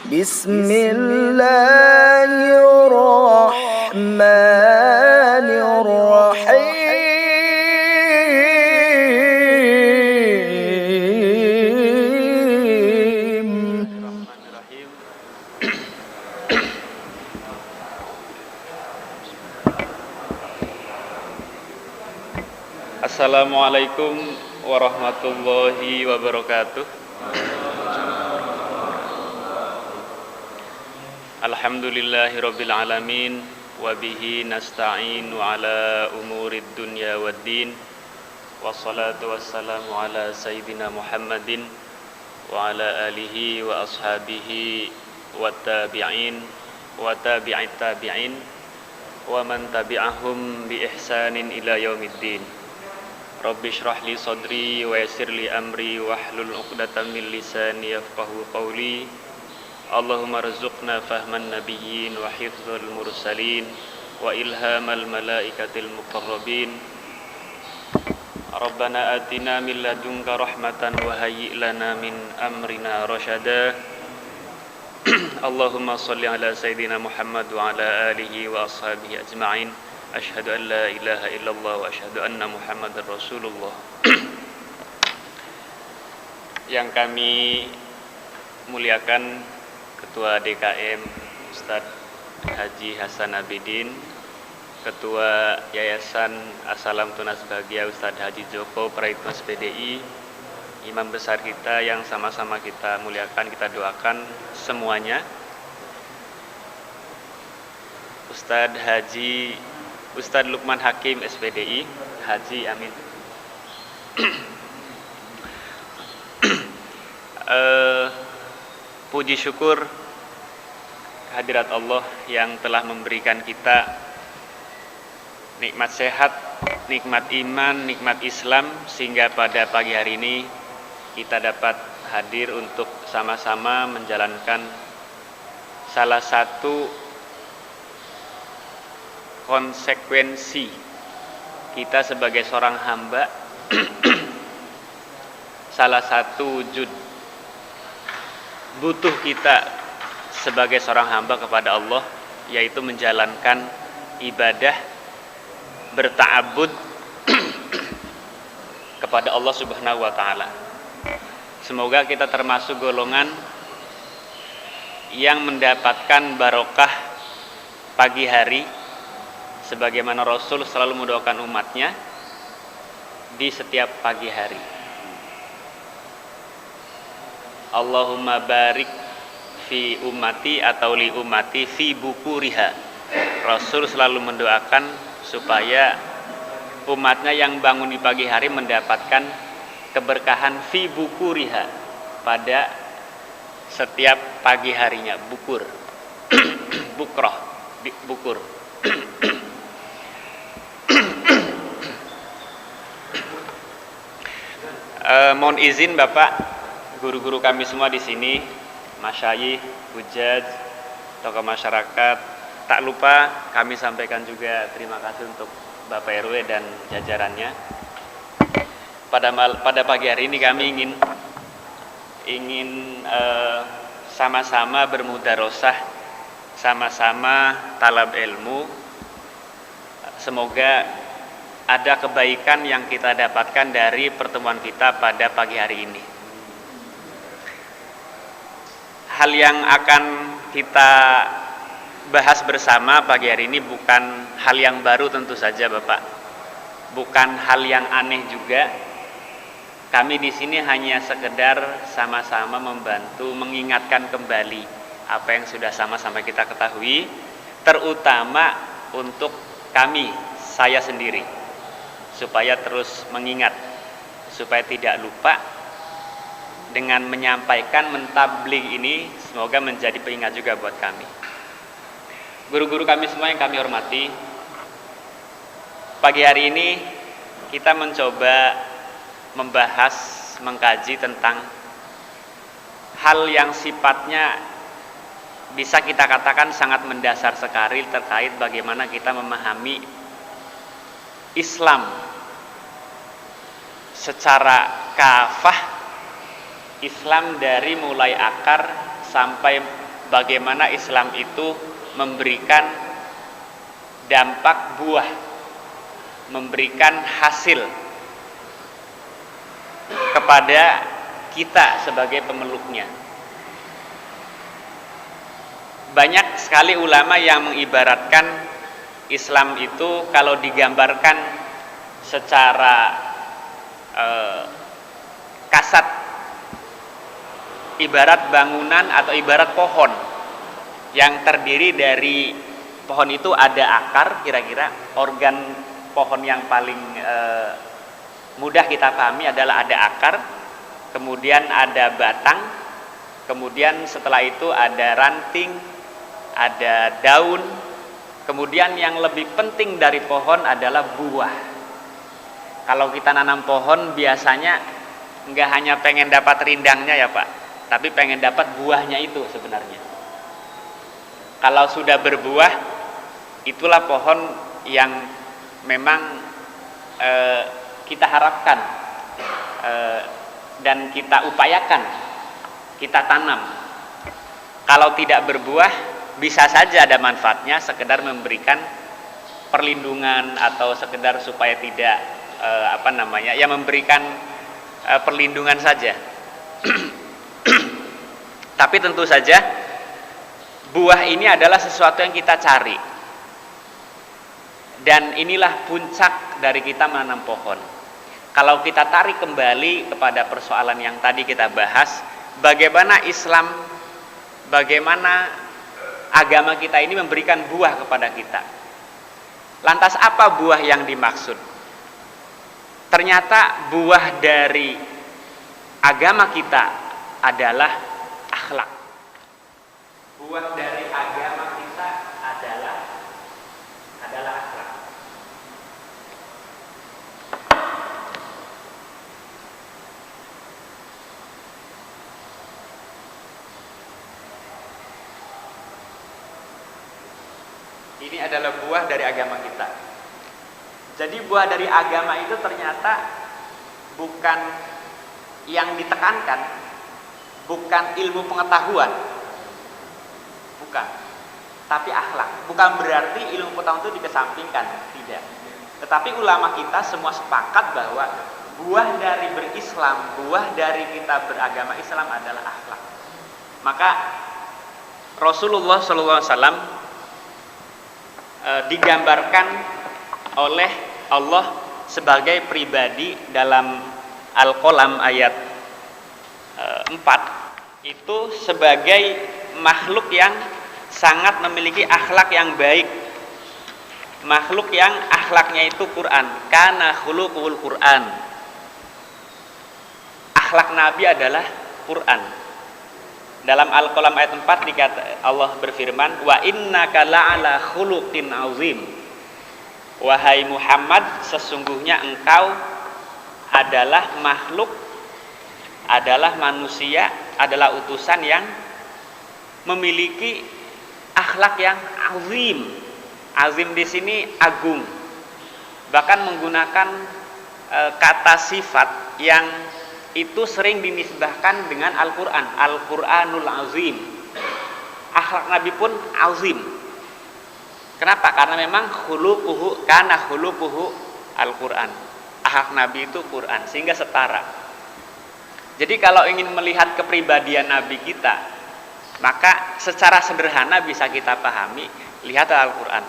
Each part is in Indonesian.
Bismillahirrahmanirrahim. Assalamualaikum warahmatullahi wabarakatuh. Alhamdulillahirabbil alamin wa bihi nasta'inu ala umurid dunya waddin. Wassalatu wassalamu ala sayyidina Muhammadin wa ala alihi wa ashabihi wa tabi'in wa tabi'it tabi'in wa man tabi'ahum bi ihsanin ila yaumiddin. Rabbi shrah li sadri wa yassir li amri wahlul 'uqdatam min lisani yafqahu qawli. Allahumma rzuqna fahman nabiyyin wa hifdzal mursalin wa ilhamal malaikatil muqarrabin. Rabbana atina min ladunka rahmatan wa hayyi' lana min amrina rasyada. Allahumma shalli ala sayyidina Muhammad wa ala alihi wa ashabihi ajma'in. Asyhadu an la ilaha illallah wa asyhadu anna Muhammadar Rasulullah. Yang kami muliakan Ketua DKM Ustadz Haji Hasan Abidin, Ketua Yayasan As-Salam Tunas Bahagia Ustadz Haji Joko Praitmas PDI, Imam besar kita yang sama-sama kita muliakan, kita doakan semuanya, Ustadz Lukman Hakim SPDI, Haji amin. Puji syukur kehadirat Allah yang telah memberikan kita nikmat sehat, nikmat iman, nikmat Islam, sehingga pada pagi hari ini kita dapat hadir untuk sama-sama menjalankan salah satu konsekuensi kita sebagai seorang hamba. Salah satu wujud butuh kita sebagai seorang hamba kepada Allah, yaitu menjalankan ibadah berta'abbud kepada Allah Subhanahu wa taala. Semoga kita termasuk golongan yang mendapatkan barokah pagi hari, sebagaimana Rasul selalu mendoakan umatnya di setiap pagi hari. Allahumma barik fi ummati atau li ummati fi bukuriha. Rasul selalu mendoakan supaya umatnya yang bangun di pagi hari mendapatkan keberkahan fi bukuriha, pada setiap pagi harinya. Bukur bukroh bukur. Mohon izin Bapak, guru-guru kami semua di sini, masyayikh, hujaj, tokoh masyarakat, tak lupa kami sampaikan juga terima kasih untuk Bapak RW dan jajarannya. Pada pagi hari ini kami ingin sama-sama bermudarosah, sama-sama talab ilmu. Semoga ada kebaikan yang kita dapatkan dari pertemuan kita pada pagi hari ini. Hal yang akan kita bahas bersama pagi hari ini bukan hal yang baru tentu saja Bapak, bukan hal yang aneh juga. Kami di sini hanya sekedar sama-sama membantu mengingatkan kembali apa yang sudah sama-sama kita ketahui, terutama untuk kami, saya sendiri, supaya terus mengingat, supaya tidak lupa. Dengan menyampaikan mentabligh ini, semoga menjadi pengingat juga buat kami. Guru-guru kami semua yang kami hormati, pagi hari ini kita mencoba membahas, mengkaji tentang hal yang sifatnya bisa kita katakan sangat mendasar sekali, terkait bagaimana kita memahami Islam secara kafah, Islam dari mulai akar sampai bagaimana Islam itu memberikan dampak buah, memberikan hasil kepada kita sebagai pemeluknya. Banyak sekali ulama yang mengibaratkan Islam itu kalau digambarkan secara kasat, ibarat bangunan atau ibarat pohon yang terdiri dari pohon itu ada akar, kira-kira organ pohon yang paling mudah kita pahami adalah ada akar, kemudian ada batang, kemudian setelah itu ada ranting, ada daun, kemudian yang lebih penting dari pohon adalah buah. Kalau kita nanam pohon biasanya nggak hanya pengen dapat rindangnya ya Pak, tapi pengen dapat buahnya itu sebenarnya. Kalau sudah berbuah, itulah pohon yang memang kita harapkan dan kita upayakan, kita tanam. Kalau tidak berbuah, bisa saja ada manfaatnya, sekedar memberikan perlindungan atau sekedar supaya tidak ya memberikan perlindungan saja. Tapi tentu saja buah ini adalah sesuatu yang kita cari, dan inilah puncak dari kita menanam pohon. Kalau kita tarik kembali kepada persoalan yang tadi kita bahas, bagaimana Islam, bagaimana agama kita ini memberikan buah kepada kita. Lantas apa buah yang dimaksud? Ternyata buah dari agama kita adalah akhlak. Buah dari agama kita adalah akhlak. Ini adalah buah dari agama kita. Jadi buah dari agama itu ternyata bukan yang ditekankan, bukan ilmu pengetahuan, bukan, tapi akhlak. Bukan berarti ilmu pengetahuan itu dikesampingkan, tidak. Tetapi ulama kita semua sepakat bahwa buah dari berislam, buah dari kita beragama Islam adalah akhlak. Maka Rasulullah SAW digambarkan oleh Allah sebagai pribadi dalam Al-Qalam ayat 4 itu sebagai makhluk yang sangat memiliki akhlak yang baik, makhluk yang akhlaknya itu Quran, kana khuluqul Quran. Akhlak Nabi adalah Quran. Dalam Al-Qalam ayat 4 dikata Allah berfirman, wa innaka la'ala khuluqin azim. Wahai Muhammad, sesungguhnya engkau adalah makhluk, adalah manusia, adalah utusan yang memiliki akhlak yang azim. Azim di sini agung. Bahkan menggunakan kata sifat yang itu sering dinisbahkan dengan Al-Quran, Al-Quranul Azim. Akhlak Nabi pun azim. Kenapa? Karena memang khuluquhu Al-Quran. Akhlak Nabi itu Quran, sehingga setara. Jadi kalau ingin melihat kepribadian Nabi kita, maka secara sederhana bisa kita pahami, lihat Al-Quran.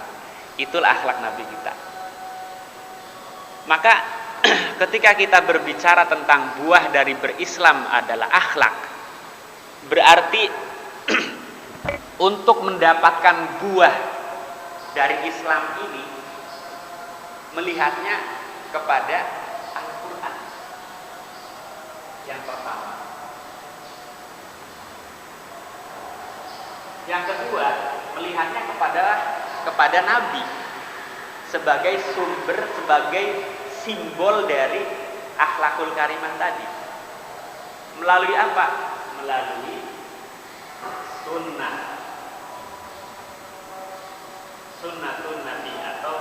Itulah akhlak Nabi kita. Maka ketika kita berbicara tentang buah dari berislam adalah akhlak, berarti untuk mendapatkan buah dari Islam ini melihatnya kepada Al-Quran yang pertama. Yang kedua, melihatnya kepada Nabi sebagai sumber, sebagai simbol dari akhlakul karimah tadi. Melalui apa? Melalui sunnah, sunnatun nabi atau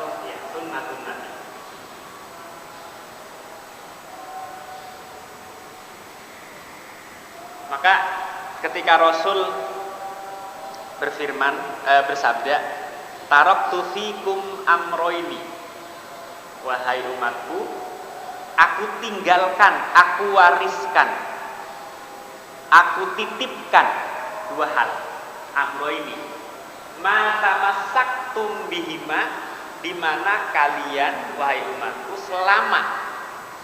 sunnatun nabi. Maka ketika Rasul berfirman, bersabda, taraktu fikum amroini, wahai umatku, aku tinggalkan, aku wariskan, aku titipkan dua hal. Amroini, ma tamassaktum bihima, di mana kalian wahai umatku selama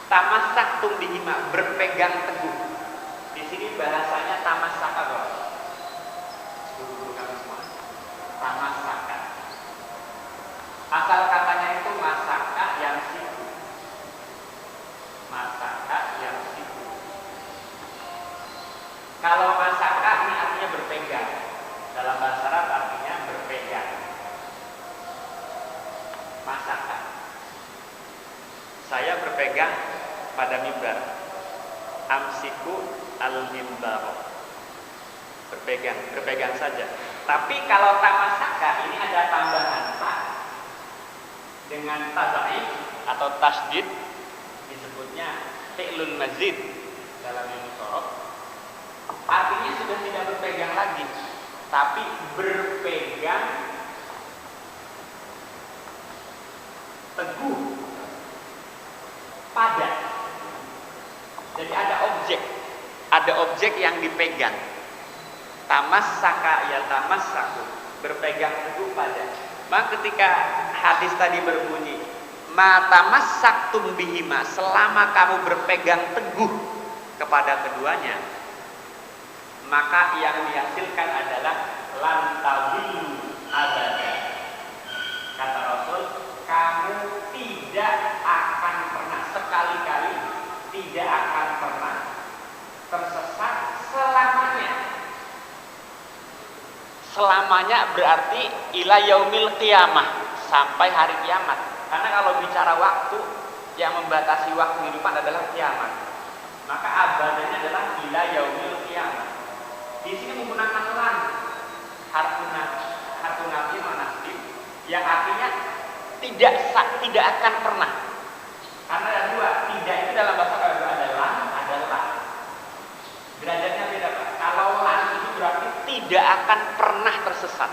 tamassaktum bihima, berpegang teguh. Di sini bahasanya tamassaka, guru kami semua. Tamassaka. Asal katanya itu masaka yang siku. Masaka yang siku. Kalau masaka ini artinya berpegang. Dalam bahasa Arab artinya berpegang. Masaka. Saya berpegang pada mimbar. Amsiku al-mimbar. Berpegang saja. Tapi kalau tamasaka ini ada tambahan ta dengan tad'if atau tasdid, disebutnya fi'lun mazid dalam ilmu sorof. Artinya sudah tidak berpegang lagi, tapi berpegang teguh pada. Jadi ada objek yang dipegang. Tamassaka ya tamassaku, berpegang teguh pada. Maka ketika hadis tadi berbunyi ma tamassaktum bihima, selama kamu berpegang teguh kepada keduanya, maka yang dihasilkan adalah lan tadillu abada. Kata Rasul, kamu tidak akan pernah, sekali-kali tidak akan pernah tersesat selamanya. Selamanya berarti ila yaumil qiyamah, sampai hari kiamat. Karena kalau bicara waktu, yang membatasi waktu kehidupan adalah kiamat. Maka abadanya adalah ila yaumil qiyamah. Di sini menggunakan lan, harfu nafi manasib, yang artinya tidak akan pernah. Karena ada dua, tidak itu dalam bahasa Arab ada lan, ada la. Derajatnya beda, Pak. Kalau lan itu berarti tidak akan pernah tersesat.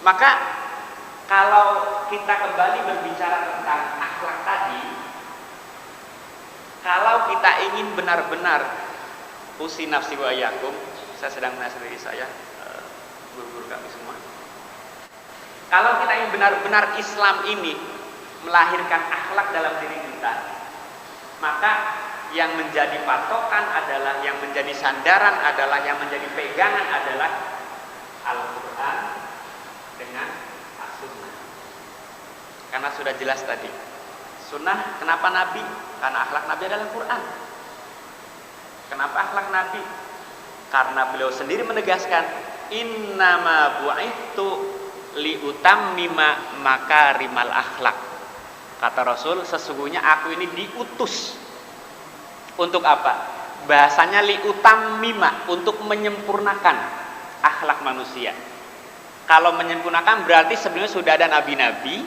Maka kalau kita kembali berbicara tentang akhlak tadi, kalau kita ingin benar-benar usi nafsi wa yakum, saya sedang menasihati saya, guru-guru kami semua. Kalau kita ingin benar-benar Islam ini melahirkan akhlak dalam diri kita, maka yang menjadi patokan adalah, yang menjadi sandaran adalah, yang menjadi pegangan adalah Al-Quran dengan As-Sunnah. Karena sudah jelas tadi, Sunnah kenapa Nabi? Karena akhlak Nabi adalah Quran. Kenapa akhlak Nabi? Karena beliau sendiri menegaskan, innama bu'ithtu liutammima makarimal akhlak. Kata Rasul, sesungguhnya aku ini diutus untuk apa? Bahasanya liutammima, untuk menyempurnakan akhlak manusia. Kalau menyempurnakan berarti sebenarnya sudah ada nabi-nabi,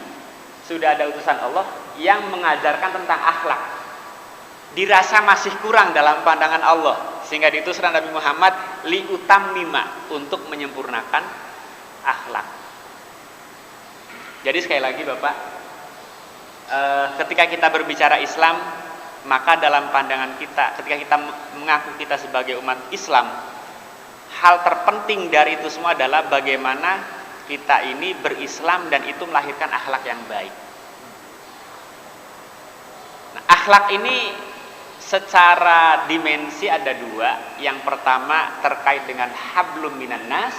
sudah ada utusan Allah yang mengajarkan tentang akhlak. Dirasa masih kurang dalam pandangan Allah, sehingga diutuslah Nabi Muhammad liutammima, untuk menyempurnakan akhlak. Jadi sekali lagi Bapak, ketika kita berbicara Islam, maka dalam pandangan kita, ketika kita mengaku kita sebagai umat Islam, hal terpenting dari itu semua adalah bagaimana kita ini berislam dan itu melahirkan akhlak yang baik. Nah, akhlak ini secara dimensi ada dua. Yang pertama terkait dengan hablum minan nas,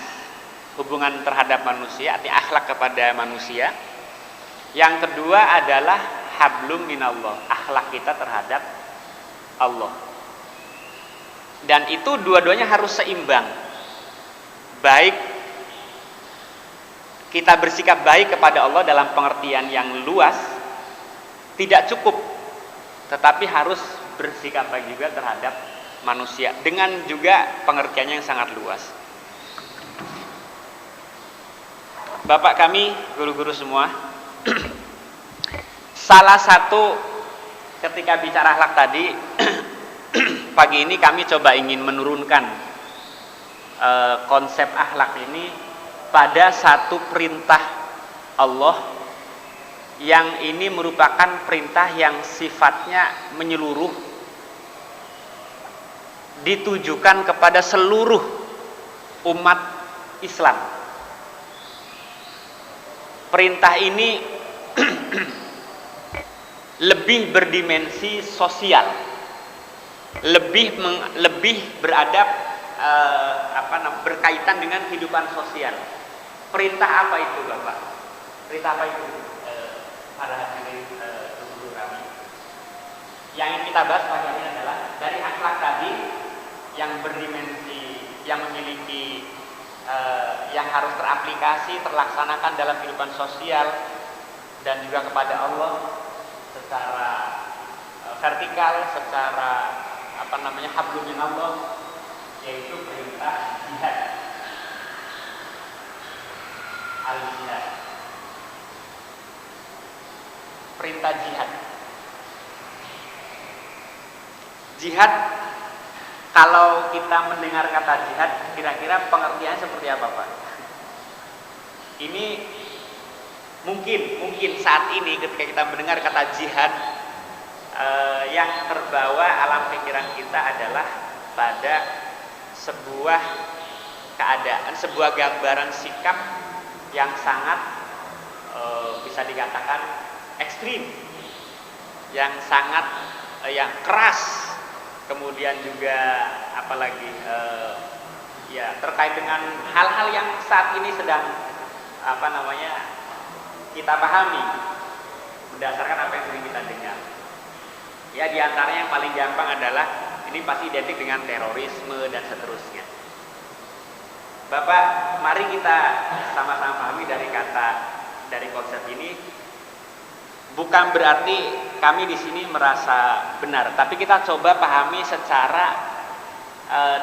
hubungan terhadap manusia, artinya akhlak kepada manusia. Yang kedua adalah hablum minallah, akhlak kita terhadap Allah. Dan itu dua-duanya harus seimbang. Baik kita bersikap baik kepada Allah dalam pengertian yang luas, tidak cukup, tetapi harus bersikap baik juga terhadap manusia dengan juga pengertiannya yang sangat luas. Bapak kami, guru-guru semua, salah satu ketika bicara akhlak tadi, pagi ini kami coba ingin menurunkan konsep akhlak ini pada satu perintah Allah yang ini merupakan perintah yang sifatnya menyeluruh, ditujukan kepada seluruh umat Islam. Perintah ini lebih berdimensi sosial, lebih beradab, berkaitan dengan kehidupan sosial. Perintah apa itu, Bapak? Perintah apa itu? Para hadirin guru kami. Yang ingin kita bahas pagi ini adalah dari akhlak tadi yang berdimensi, yang memiliki yang harus teraplikasi, terlaksanakan dalam kehidupan sosial dan juga kepada Allah secara vertikal, secara hablum min Allah, yaitu perintah jihad, al-jihad, perintah jihad. Jihad, kalau kita mendengar kata jihad, kira-kira pengertiannya seperti apa, Pak? Ini mungkin saat ini ketika kita mendengar kata jihad, yang terbawa alam pikiran kita adalah pada sebuah keadaan, sebuah gambaran sikap yang sangat bisa dikatakan ekstrim, yang sangat yang keras, kemudian juga apalagi ya terkait dengan hal-hal yang saat ini sedang kita pahami berdasarkan apa yang sering kita dengar. Ya, diantaranya yang paling gampang adalah ini pasti identik dengan terorisme dan seterusnya. Bapak, mari kita sama-sama pahami dari konsep ini. Bukan berarti kami di sini merasa benar, tapi kita coba pahami secara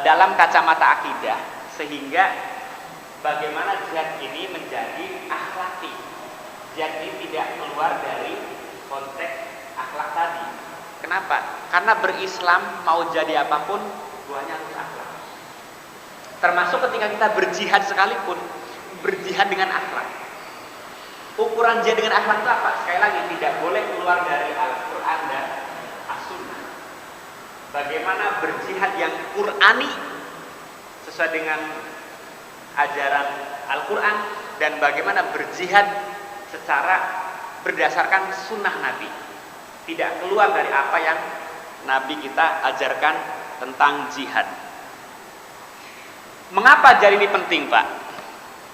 dalam kacamata akidah, sehingga bagaimana jihad ini menjadi akhlaki. Jihad ini tidak keluar dari konteks akhlak tadi. Kenapa? Karena berislam mau jadi apapun, buahnya harus akhlak. Termasuk ketika kita berjihad sekalipun, berjihad dengan akhlak. Ukuran jihad dengan akhlak itu apa? Sekali lagi, tidak boleh keluar dari Al-Quran dan As-Sunnah. Bagaimana berjihad yang Qur'ani sesuai dengan ajaran Al-Quran, dan bagaimana berjihad secara berdasarkan sunnah Nabi, tidak keluar dari apa yang Nabi kita ajarkan tentang jihad. Mengapa jihad ini penting, Pak?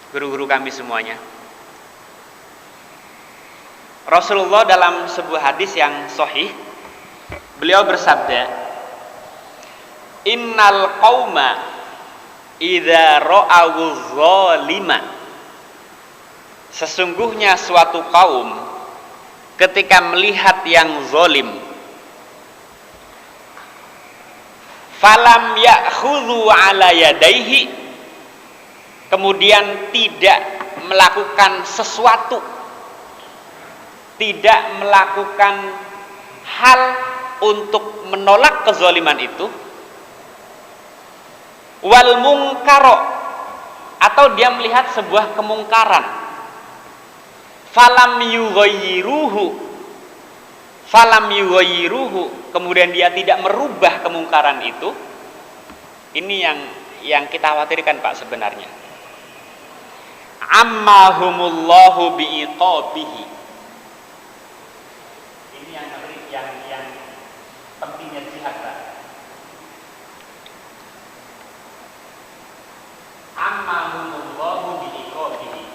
Guru-guru kami semuanya. Rasulullah dalam sebuah hadis yang sahih, beliau bersabda, "Innal qauma idza ra'awu dzalima." Sesungguhnya suatu kaum ketika melihat yang zalim, falam ya'khudhu ala yadaihi, kemudian tidak melakukan sesuatu, tidak melakukan hal untuk menolak kezaliman itu, wal mungkaro, atau dia melihat sebuah kemungkaran, falam yughayyiruhu, kemudian dia tidak merubah kemungkaran itu. Ini yang kita khawatirkan, Pak, sebenarnya. Ammahumullahu bi'iqabihi. Ini yang pentingnya jihad, Pak. Ammahumullahu bi'iqabihi.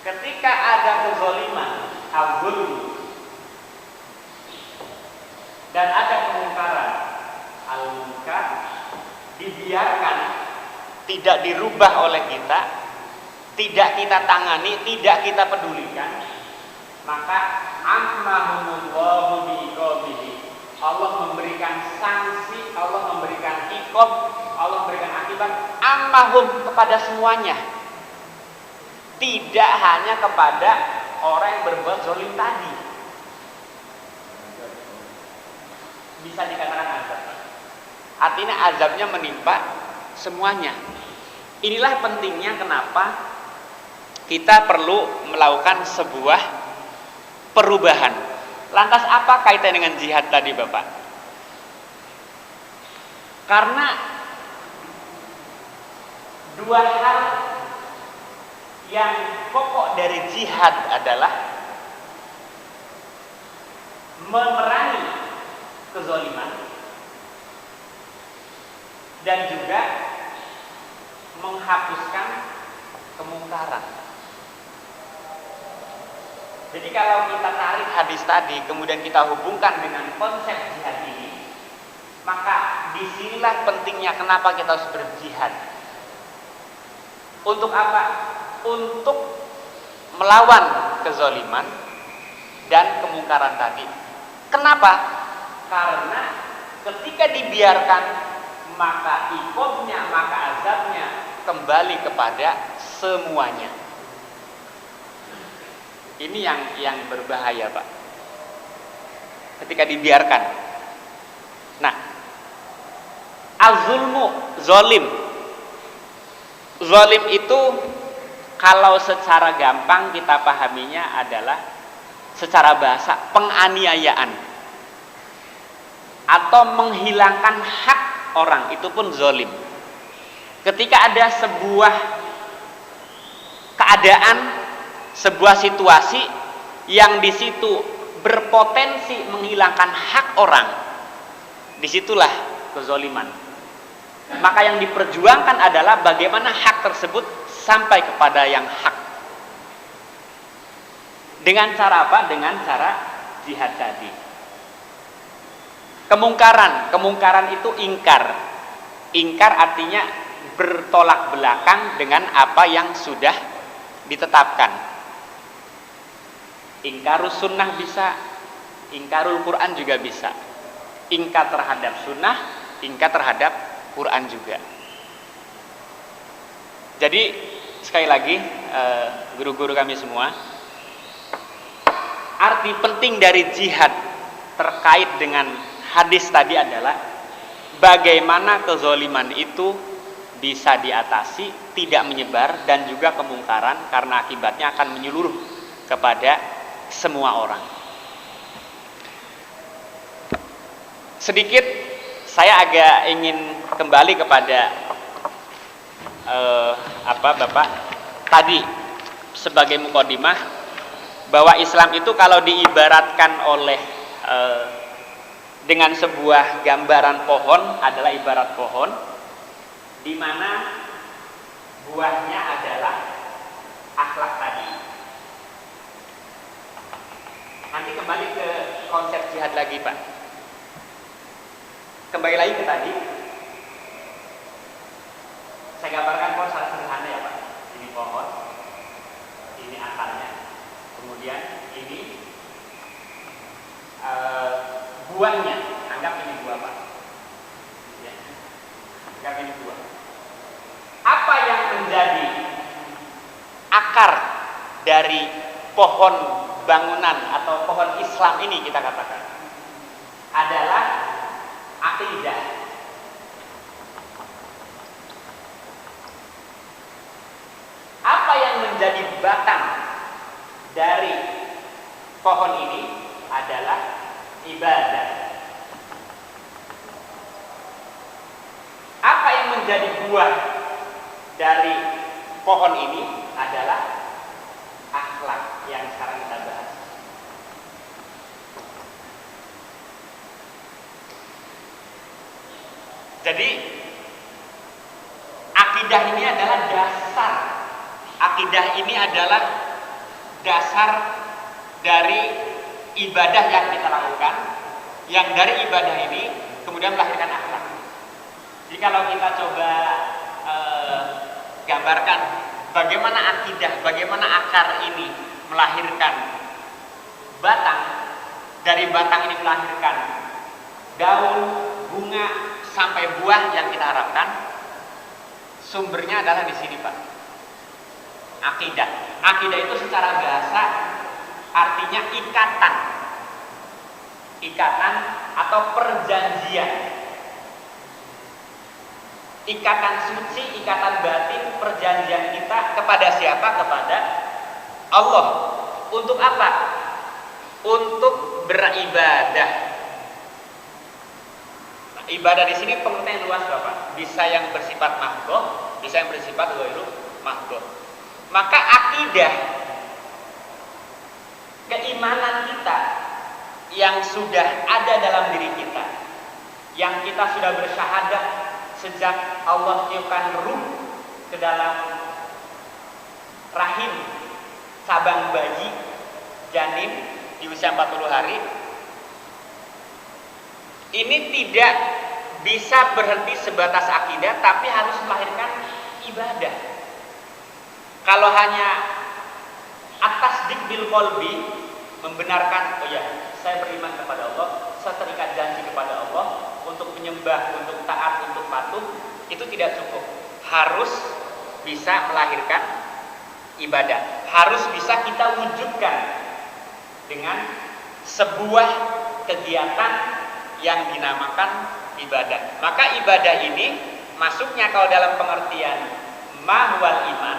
Ketika ada kezaliman, al-zulm, dan ada kemungkaran, al-munkar, dibiarkan, tidak dirubah oleh kita, tidak kita tangani, tidak kita pedulikan, maka ammahumullahu biiqabihi. Allah memberikan sanksi, Allah memberikan iqab, Allah memberikan akibat ammahum kepada semuanya. Tidak hanya kepada orang yang berbuat zalim tadi. Bisa dikatakan azab. Artinya azabnya menimpa semuanya. Inilah pentingnya kenapa kita perlu melakukan sebuah perubahan. Lantas apa kaitan dengan jihad tadi, Bapak? Karena dua hal yang pokok dari jihad adalah memerangi kezaliman dan juga menghapuskan kemungkaran. Jadi kalau kita tarik hadis tadi kemudian kita hubungkan dengan konsep jihad ini, maka disinilah pentingnya kenapa kita harus berjihad. Untuk apa? Untuk melawan kezaliman dan kemungkaran tadi. Kenapa? Karena ketika dibiarkan, maka iqabnya, maka azabnya kembali kepada semuanya. Ini yang berbahaya, Pak. Ketika dibiarkan. Nah, az-zulmu, zalim. Zalim itu kalau secara gampang kita pahaminya adalah secara bahasa penganiayaan atau menghilangkan hak orang, itu pun zalim. Ketika ada sebuah keadaan, sebuah situasi yang di situ berpotensi menghilangkan hak orang, disitulah kezaliman. Maka yang diperjuangkan adalah bagaimana hak tersebut sampai kepada yang hak. Dengan cara apa? Dengan cara jihad tadi. Kemungkaran itu ingkar. Ingkar artinya bertolak belakang dengan apa yang sudah ditetapkan. Ingkarus sunnah bisa, ingkarul Quran juga bisa. Ingkar terhadap sunnah, ingkar terhadap Quran juga. Jadi sekali lagi guru-guru kami semua, arti penting dari jihad terkait dengan hadis tadi adalah bagaimana kezaliman itu bisa diatasi, tidak menyebar, dan juga kemungkaran karena akibatnya akan menyeluruh kepada semua orang. Sedikit saya agak ingin kembali kepada Bapak tadi sebagai mukadimah bahwa Islam itu kalau diibaratkan oleh dengan sebuah gambaran pohon adalah ibarat pohon di mana buahnya adalah akhlak tadi. Nanti kembali ke konsep jihad lagi, Pak. Kembali lagi ke tadi. Saya gambarkan pohon secara sederhana ya, Pak. Ini pohon, ini akarnya, kemudian ini buahnya. Anggap ini buah, Pak. Ya. Anggap ini buah. Apa yang menjadi akar dari pohon bangunan atau pohon Islam ini kita katakan adalah akidah. Apa yang menjadi batang dari pohon ini adalah ibadah. Apa yang menjadi buah dari pohon ini adalah akhlak yang sekarang kita bahas. Jadi akidah ini adalah dasar. Akidah ini adalah dasar dari ibadah yang kita lakukan, yang dari ibadah ini kemudian melahirkan akhlak. Jadi kalau kita coba gambarkan bagaimana akidah, bagaimana akar ini melahirkan batang, dari batang ini melahirkan daun, bunga, sampai buah yang kita harapkan, sumbernya adalah di sini, Pak. Akidah. Akidah itu secara bahasa artinya ikatan. Ikatan atau perjanjian. Ikatan suci, ikatan batin, perjanjian kita kepada siapa? Kepada Allah. Untuk apa? Untuk beribadah. Nah, ibadah di sini pengertian luas, Bapak. Bisa yang bersifat mahdhah, bisa yang bersifat ghairu mahdhah. Maka akidah, keimanan kita yang sudah ada dalam diri kita, yang kita sudah bersyahadat sejak Allah tiupkan ruh ke dalam rahim cabang bayi janin di usia 40 hari, ini tidak bisa berhenti sebatas akidah, tapi harus melahirkan ibadah. Kalau hanya atas bil qalbi, membenarkan, oh ya, saya beriman kepada Allah, saya terikat janji kepada Allah untuk menyembah, untuk taat, untuk patuh, itu tidak cukup. Harus bisa melahirkan ibadah. Harus bisa kita wujudkan dengan sebuah kegiatan yang dinamakan ibadah. Maka ibadah ini masuknya kalau dalam pengertian mahwal iman,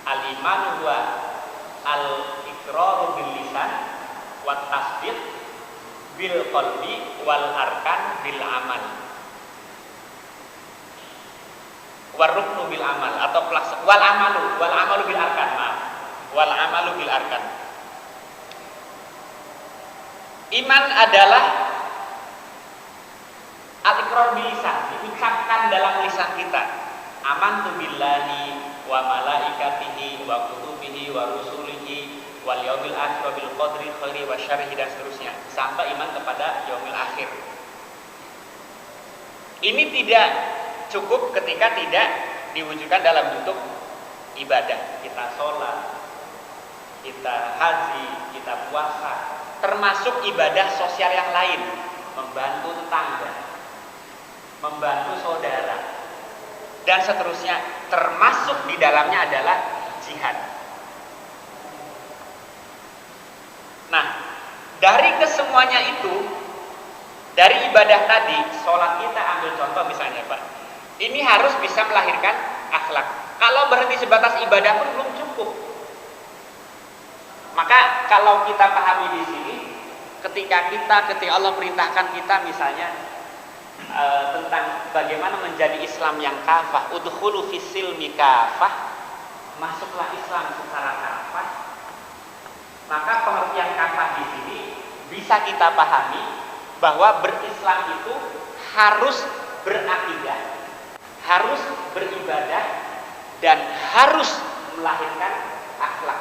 al-iman huwa al-iqraru bil lisan wa tasdiq bil qalbi wal arkan bil amal. Waruknu bil amal atau wal amalu bil arkan, maaf. Wal amalu bil arkan. Iman adalah al-iqrar bil lisan, diucapkan dalam lisan kita. Amantu billahi wa malaikatihi wa kutubihi wa rusulihi wal yaumil akhir bil qadri khairi wa syarrihi, dan seterusnya sampai iman kepada yaumil akhir. Ini tidak cukup ketika tidak diwujudkan dalam bentuk ibadah. Kita sholat, kita haji, kita puasa, termasuk ibadah sosial yang lain, membantu tetangga, membantu saudara, dan seterusnya. Termasuk di dalamnya adalah jihad. Nah, dari kesemuanya itu, dari ibadah tadi, sholat kita ambil contoh misalnya, Pak, ini harus bisa melahirkan akhlak. Kalau berhenti sebatas ibadah pun belum cukup. Maka kalau kita pahami di sini, ketika Allah perintahkan kita misalnya tentang bagaimana menjadi Islam yang kafah, udkhulu fis-silmi kafah, masuklah Islam secara kafah. Maka pengertian kafah di sini bisa kita pahami bahwa berislam itu harus berakidah, harus beribadah, dan harus melahirkan akhlak.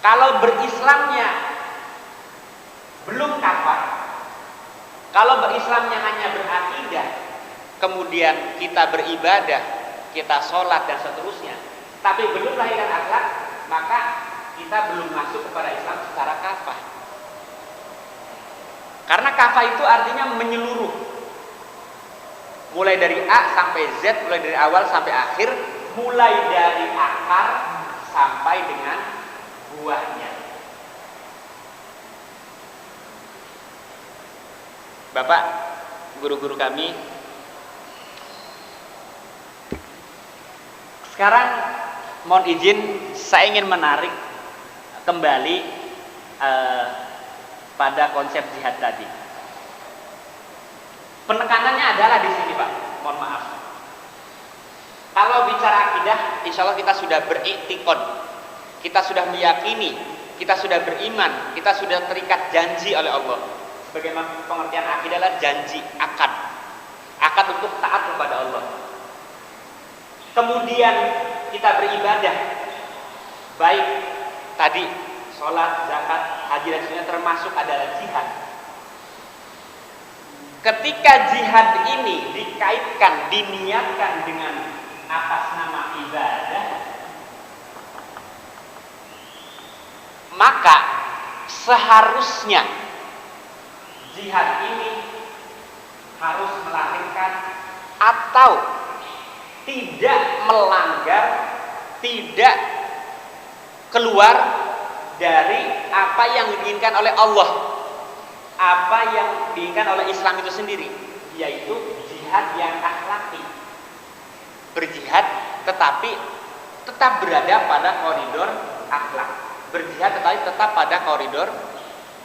Kalau berislamnya belum kafah, kalau berislamnya hanya berakidah, kemudian kita beribadah, kita sholat dan seterusnya, tapi belum melahirkan akhlak, maka kita belum masuk kepada Islam secara kafah. Karena kafah itu artinya menyeluruh, mulai dari A sampai Z, mulai dari awal sampai akhir, mulai dari akar sampai dengan buahnya. Bapak, guru-guru kami, sekarang mohon izin saya ingin menarik kembali pada konsep jihad tadi. Penekanannya adalah di sini, Pak. Mohon maaf. Kalau bicara akidah, insya Allah kita sudah beriktikad, kita sudah meyakini, kita sudah beriman, kita sudah terikat janji oleh Allah. Bagaimana pengertian akidah adalah janji, akad untuk taat kepada Allah. Kemudian kita beribadah, baik tadi sholat, zakat, haji dan sebagainya, termasuk adalah jihad. Ketika jihad ini dikaitkan, diniatkan dengan atas nama ibadah, maka seharusnya jihad ini harus melahirkan atau tidak melanggar, tidak keluar dari apa yang diinginkan oleh Allah, apa yang diinginkan oleh Islam itu sendiri, yaitu jihad yang akhlaki. Berjihad tetapi tetap berada pada koridor akhlak. Berjihad tetapi tetap pada koridor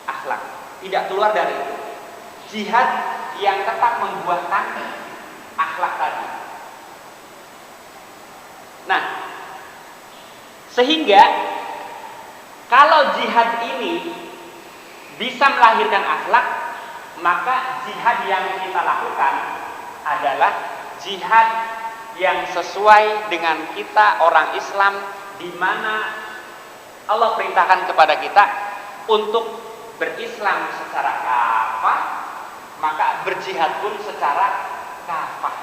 akhlak. Tidak keluar dari itu. Jihad yang tetap membuahkan akhlak tadi. Nah, sehingga kalau jihad ini bisa melahirkan akhlak, maka jihad yang kita lakukan adalah jihad yang sesuai dengan kita orang Islam, di mana Allah perintahkan kepada kita untuk berislam secara kafah, maka berjihad pun secara kafah.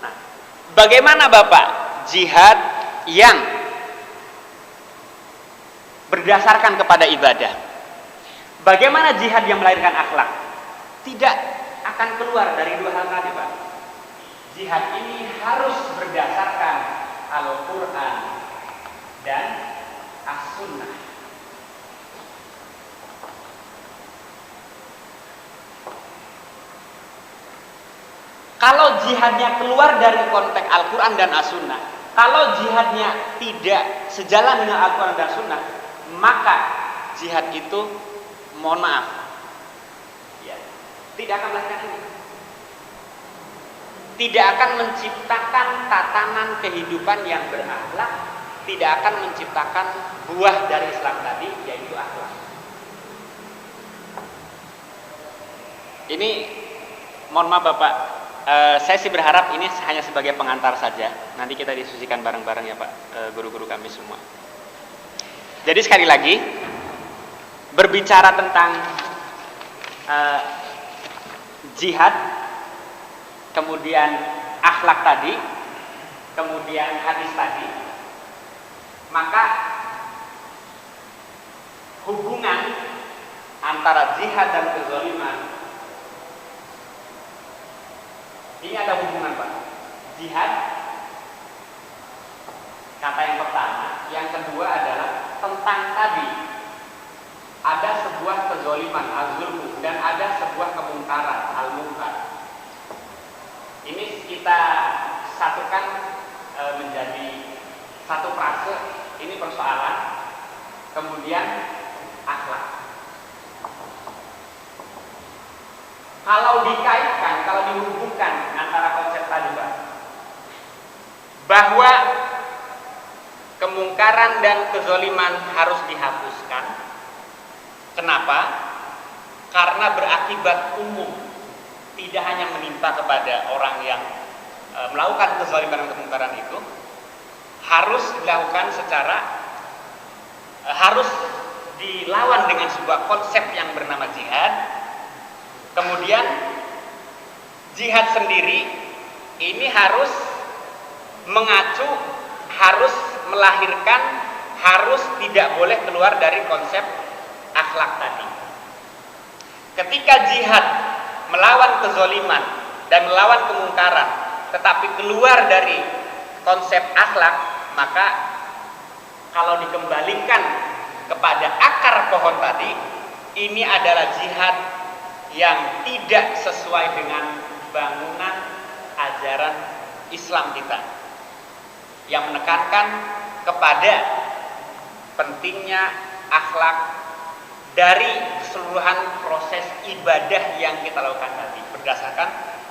Nah, bagaimana Bapak jihad yang berdasarkan kepada ibadah? Bagaimana jihad yang melahirkan akhlak? Tidak akan keluar dari dua hal tadi, Pak. Jihad ini harus berdasarkan Al-Quran dan As-Sunnah. Kalau jihadnya keluar dari konteks Al-Quran dan As-Sunnah, kalau jihadnya tidak sejalan dengan Al-Quran dan As-Sunnah, maka jihad itu, mohon maaf, ya, tidak akan melahirkan ini. Tidak akan menciptakan tatanan kehidupan yang berakhlak, tidak akan menciptakan buah dari Islam tadi, yaitu akhlak. Ini, mohon maaf Bapak, saya sih berharap ini hanya sebagai pengantar saja. Nanti kita diskusikan bareng-bareng ya Pak, guru-guru kami semua. Jadi sekali lagi, berbicara tentang jihad, kemudian akhlak tadi, kemudian hadis tadi, maka hubungan antara jihad dan kezaliman ini ada hubungan Pak. Jihad kata yang pertama, yang kedua adalah tentang tadi ada sebuah kezaliman az-zulmu dan ada sebuah kemungkaran al-munkar. Ini kita satukan menjadi satu frase. Ini persoalan, kemudian akhlak. Kalau dikaitkan, kalau dihubungkan antara konsep tadi Pak, bahwa kemungkaran dan kezaliman harus dihapuskan. Kenapa? Karena berakibat umum, tidak hanya menimpa kepada orang yang melakukan kezaliman dan kemungkaran itu, harus dilakukan secara harus dilawan dengan sebuah konsep yang bernama jihad. Kemudian jihad sendiri ini harus mengacu, harus melahirkan, harus tidak boleh keluar dari konsep akhlak tadi. Ketika jihad melawan kezaliman dan melawan kemungkaran, tetapi keluar dari konsep akhlak, maka kalau dikembalikan kepada akar pohon tadi, ini adalah jihad yang tidak sesuai dengan bangunan ajaran Islam kita, yang menekankan kepada pentingnya akhlak dari keseluruhan proses ibadah yang kita lakukan tadi, berdasarkan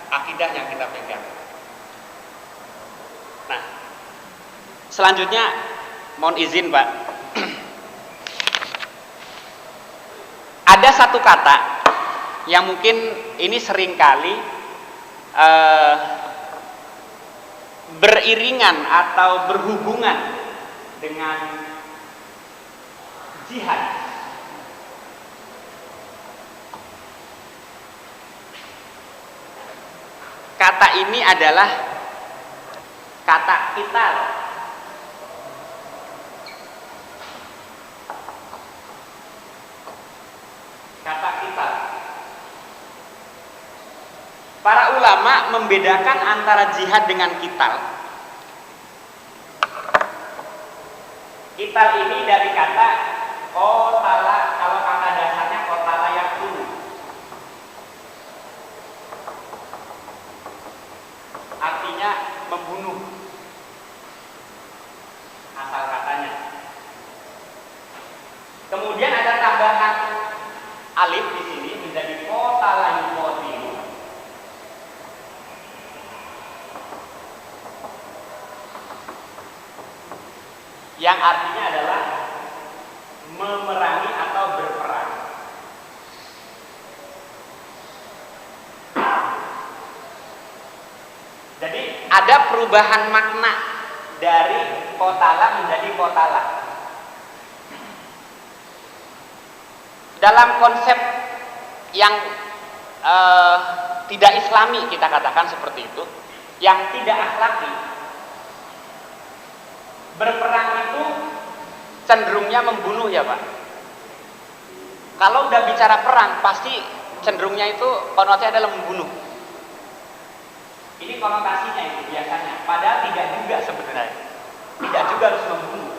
akidah yang kita pegang. Nah, selanjutnya mohon izin Pak, ada satu kata yang mungkin ini seringkali beriringan atau berhubungan dengan jihad. Kata ini adalah kata qital. membedakan antara jihad dengan qital. Qital ini dari kata qatala, kalau kata dasarnya qatala yaqtulu. Artinya membunuh. Asal katanya. Kemudian ada tambahan alif di sini menjadi qatala yuqatilu. Yang artinya adalah memerangi atau berperang. Jadi ada perubahan makna dari qatala menjadi qatala. Dalam konsep yang tidak islami, kita katakan seperti itu, yang tidak akhlaki, berperang itu cenderungnya membunuh ya Pak. Kalau udah bicara perang pasti cenderungnya itu konotasinya adalah membunuh. Ini konotasinya itu biasanya, padahal tidak juga sebenarnya. Tidak juga harus membunuh.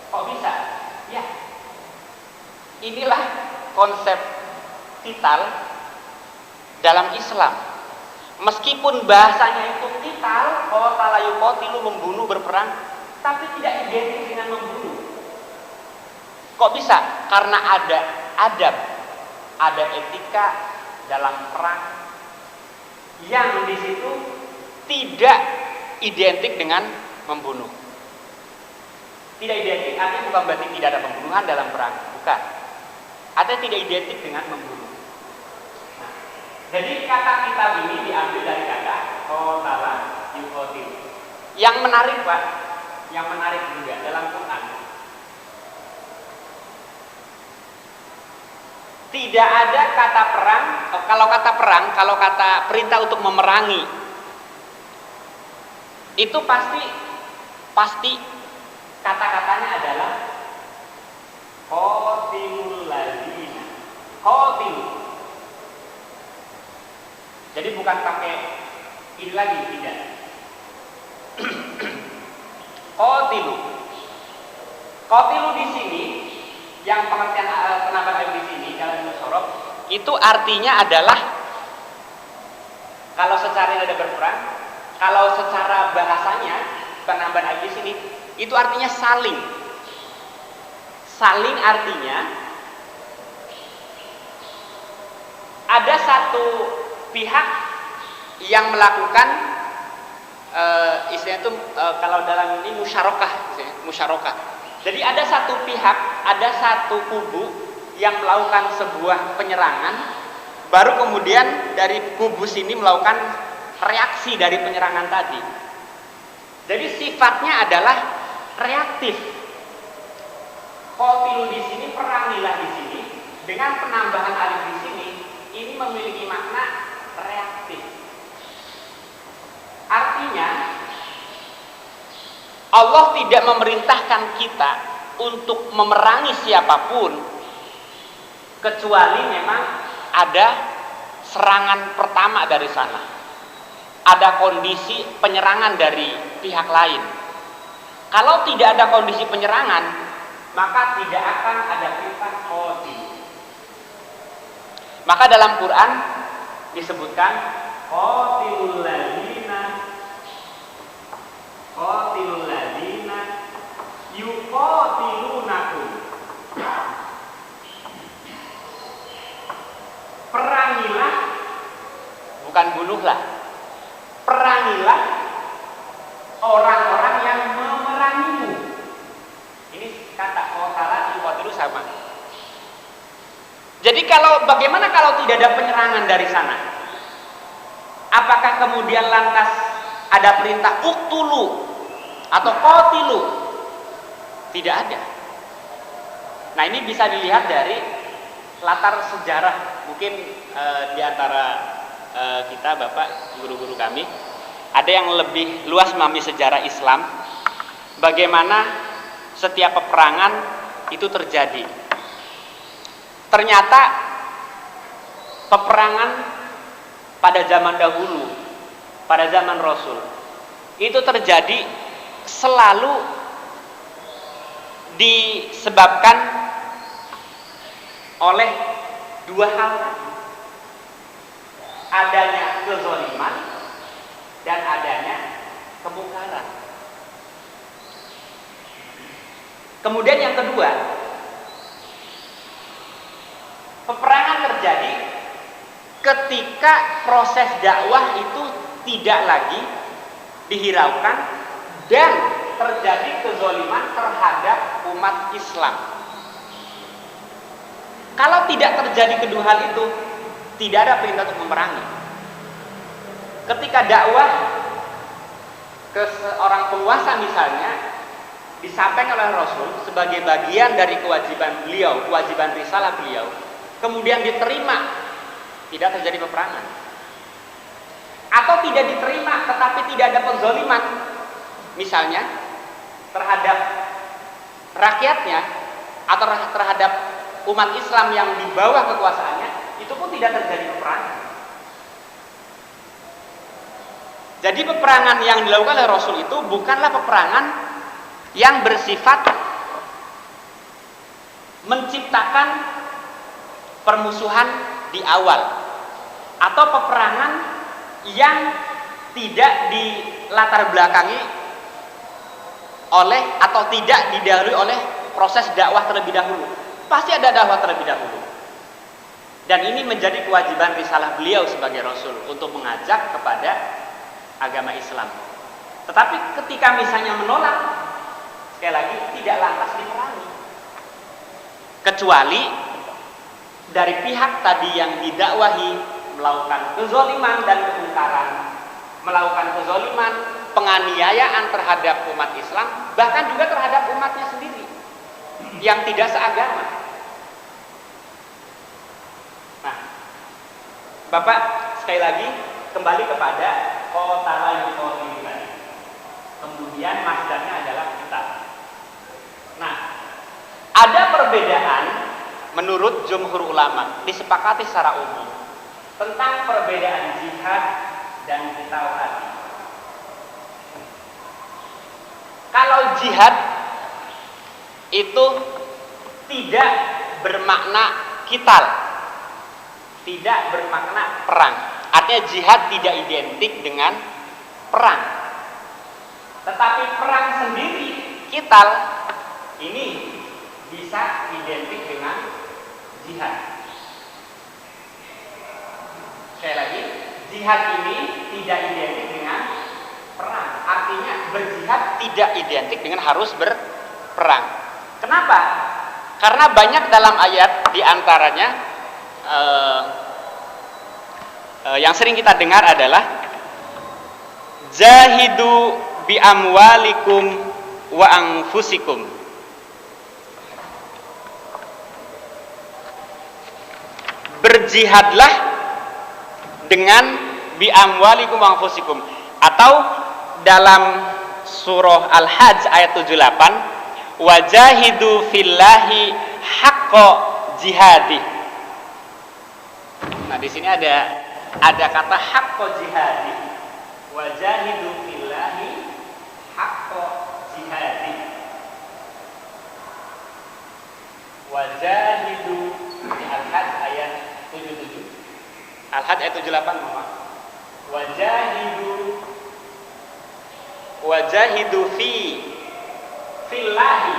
Kok bisa? Ya. Inilah konsep qital dalam Islam. Meskipun bahasanya itu qital, qatala yuqatilu, membunuh, berperang, tapi tidak identik dengan membunuh. Kok bisa? Karena ada adab, ada etika dalam perang yang di situ tidak identik dengan membunuh. Tidak identik, artinya bukan berarti tidak ada pembunuhan dalam perang, bukan. Artinya tidak identik dengan membunuh. Nah, jadi kata qital ini diambil dari kata qatala yuqatilu. Yang menarik Pak, yang menarik juga dalam Quran, tidak ada kata perang. Kalau kata perang, kalau kata perintah untuk memerangi, itu pasti kata-katanya adalah qatilul ladzina. Qatil. Jadi bukan pakai ini lagi, tidak. Qatilu. Qatilu di sini, yang pengertian penambahan di sini dalam Musyarab itu artinya adalah, kalau secara ada berperang, kalau secara bahasanya penambahan di sini itu artinya saling. Saling artinya ada satu pihak yang melakukan istilahnya itu kalau dalam ini musyarakah. Jadi ada satu pihak, ada satu kubu yang melakukan sebuah penyerangan, baru kemudian dari kubu sini melakukan reaksi dari penyerangan tadi. Jadi sifatnya adalah reaktif. Qatilu di sini, perangilah di sini, dengan penambahan alif di sini, ini memiliki makna reaktif. Artinya Allah tidak memerintahkan kita untuk memerangi siapapun kecuali memang ada serangan pertama dari sana, ada kondisi penyerangan dari pihak lain. Kalau tidak ada kondisi penyerangan, maka tidak akan ada perintah qatil. Maka dalam Quran disebutkan qatilul ladzina yuqatilunakum. Perangilah, bukan bunuhlah. Perangilah orang-orang yang memerangimu. Ini kata qatala yuqatilu sama. Jadi bagaimana kalau tidak ada penyerangan dari sana? Apakah kemudian lantas ada perintah uktulu atau qatilu? Tidak ada. Nah, ini bisa dilihat dari latar sejarah. Mungkin di antara kita Bapak, guru-guru kami, ada yang lebih luas memahami sejarah Islam, bagaimana setiap peperangan itu terjadi. Ternyata peperangan pada zaman dahulu, pada zaman Rasul, itu terjadi selalu disebabkan oleh dua hal, adanya kezaliman dan adanya kemungkaran. Kemudian yang kedua, peperangan terjadi ketika proses dakwah itu tidak lagi dihiraukan dan terjadi kezaliman terhadap umat Islam. Kalau tidak terjadi kedua hal itu, tidak ada perintah untuk memerangi. Ketika dakwah ke seorang penguasa misalnya disampaikan oleh Rasul sebagai bagian dari kewajiban beliau, kewajiban risalah beliau, kemudian diterima, tidak terjadi peperangan. Atau tidak diterima tetapi tidak ada penzaliman, misalnya terhadap rakyatnya atau terhadap umat Islam yang di bawah kekuasaannya, itu pun tidak terjadi peperangan. Jadi peperangan yang dilakukan oleh Rasul itu bukanlah peperangan yang bersifat menciptakan permusuhan di awal, atau peperangan yang tidak dilatar belakangi oleh atau tidak didahului oleh proses dakwah terlebih dahulu. Pasti ada dakwah terlebih dahulu. Dan ini menjadi kewajiban risalah beliau sebagai Rasul untuk mengajak kepada agama Islam. Tetapi ketika misalnya menolak, sekali lagi tidak lantas diperangi. Kecuali dari pihak tadi yang didakwahi melakukan kezaliman dan kemungkaran, melakukan kezaliman, penganiayaan terhadap umat Islam, bahkan juga terhadap umatnya sendiri yang tidak seagama. Nah, Bapak sekali lagi kembali kepada qatala yuqatilu tadi. Kemudian masdarnya adalah kitab. Nah, ada perbedaan menurut jumhur ulama, disepakati secara umum tentang perbedaan jihad dan qital tadi. Kalau jihad itu tidak bermakna qital, tidak bermakna perang. Artinya jihad tidak identik dengan perang. Tetapi perang sendiri, qital, ini bisa identik dengan jihad. Sekali lagi, jihad ini tidak identik dengan perang. Artinya berjihad tidak identik dengan harus berperang. Kenapa? Karena banyak dalam ayat, diantaranya yang sering kita dengar adalah jahidu bi amwalikum wa anfusikum. Berjihadlah dengan bi amwalikum wa anfusikum, atau dalam surah Al-Hajj ayat 78, wajahidu fillahi haqqa jihadi. Nah, di sini ada kata haqqa jihadi. Wajahidu fillahi haqqa jihadi. Wajahidu di Al-Hajj ayat 77. Al-Hajj ayat 78, mohon. Wajahidu fillahi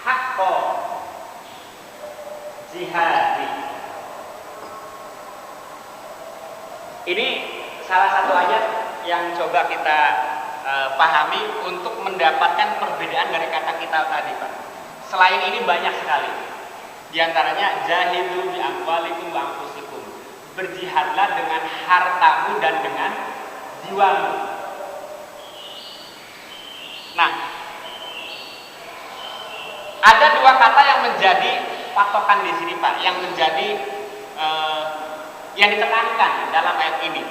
haqqa jihadi. Ini salah satu ayat yang coba kita pahami untuk mendapatkan perbedaan dari kata kita tadi, Pak. Selain ini banyak sekali. Di antaranya jahidu bi amwalikum wa anfusikum. Berjihadlah dengan hartamu dan dengan jiwamu. Nah, ada dua kata yang menjadi patokan di sini, Pak, yang menjadi yang ditekankan dalam ayat ini,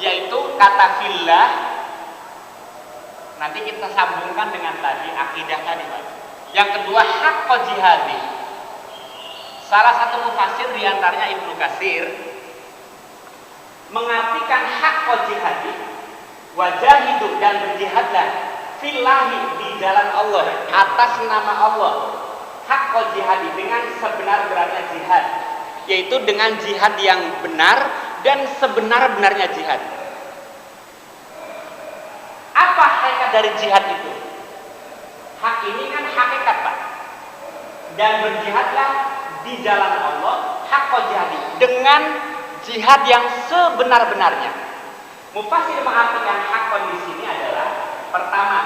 yaitu kata fillah. Nanti kita sambungkan dengan tadi akidah tadi, Pak. Yang kedua haqqa jihadi. Salah satu mufassir diantaranya Ibnu Katsir mengartikan haqqa jihadi, wajahidu dan berjihadlah fillahi di jalan Allah atas nama Allah, haqqa jihadi dengan sebenar-benarnya jihad, yaitu dengan jihad yang benar dan sebenar-benarnya jihad. Apa hakikat dari jihad itu? Hak ini kan hakikat, Pak. Dan berjihadlah di jalan Allah haqqa jihadi dengan jihad yang sebenar-benarnya. Mufassir mengartikan haqqan di sini adalah pertama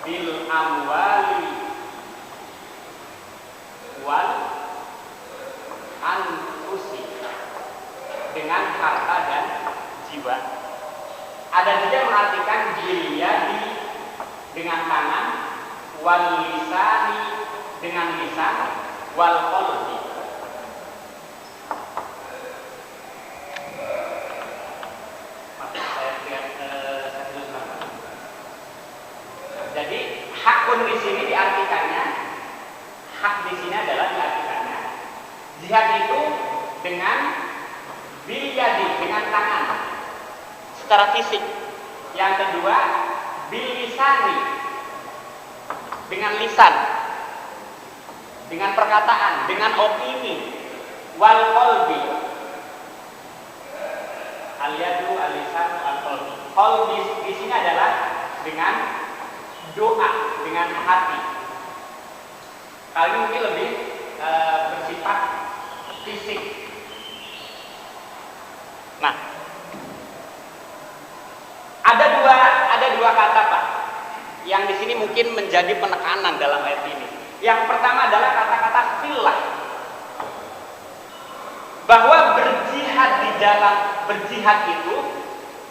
bil amwali wal anfusi, dengan harta dan jiwa. Ada juga mengartikan bil yadi dengan tangan, wal lisani dengan lisan, wal qalbi. Jadi hakun di sini diartikannya, hak di sini adalah diartikannya jihad itu dengan bil yadi, dengan tangan secara fisik. Yang kedua bil lisani, dengan lisan, dengan perkataan, dengan opini. Wal qalbi, al yadu al lisan al qalbi. Qalbi di sini adalah dengan doa, dengan hati. Kali ini mungkin lebih bersifat fisik. Nah, ada dua kata, Pak, yang di sini mungkin menjadi penekanan dalam ayat ini. Yang pertama adalah kata-kata fillah, bahwa berjihad itu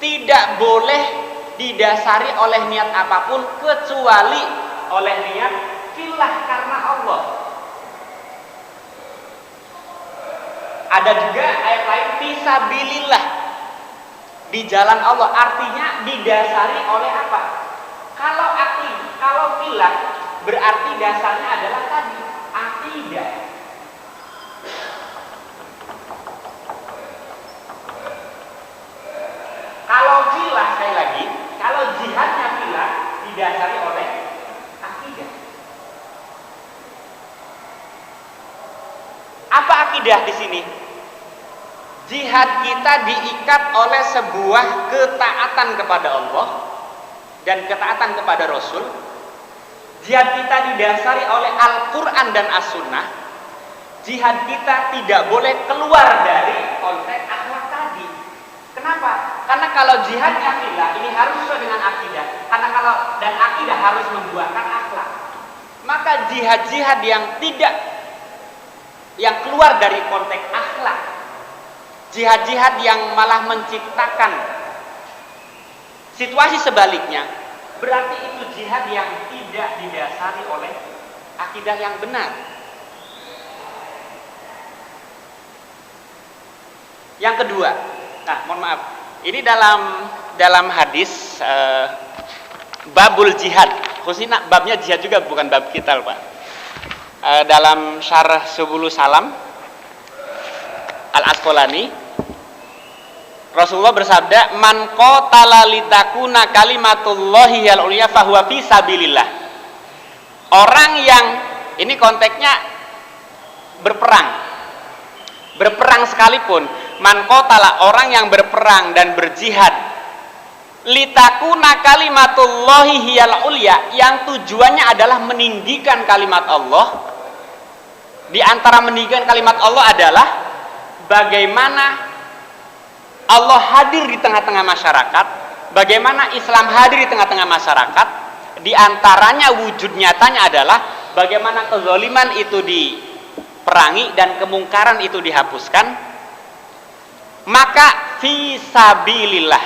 tidak boleh didasari oleh niat apapun kecuali oleh niat fillah, karena Allah. Ada juga ayat lain fisabilillah, di jalan Allah, artinya didasari oleh apa? Kalau fillah berarti dasarnya adalah tadi akidah. Kalau fillah, sekali lagi, kalau jihadnya fillah didasari oleh akidah. Apa akidah di sini? Jihad kita diikat oleh sebuah ketaatan kepada Allah dan ketaatan kepada Rasul. Jihad kita didasari oleh Al-Quran dan As-Sunnah. Jihad kita tidak boleh keluar dari konteks akhlak tadi. Kenapa? Karena kalau jihadnya fillah ini harus sesuai dengan akidah. Karena kalau dan akidah harus membuahkan akhlak. Maka jihad-jihad yang keluar dari konteks akhlak, jihad-jihad yang malah menciptakan situasi sebaliknya, berarti itu jihad yang tidak didasari oleh akidah yang benar. Yang kedua, mohon maaf, ini dalam hadis babul jihad, khususnya babnya jihad juga, bukan bab qital, Pak. Dalam syarah Subulus Salam Al-Asqalani, Rasulullah bersabda, man qatala litakuna kalimatullahi al-ulya fahuwa fi sabilillah. Orang yang, ini konteksnya berperang sekalipun, man qatala, orang yang berperang dan berjihad, litakuna kalimatullahi al-ulya, yang tujuannya adalah meninggikan kalimat Allah. Di antara meninggikan kalimat Allah adalah bagaimana Allah hadir di tengah-tengah masyarakat, bagaimana Islam hadir di tengah-tengah masyarakat. Di antaranya wujud nyatanya adalah bagaimana kezaliman itu diperangi dan kemungkaran itu dihapuskan. Maka fisabilillah,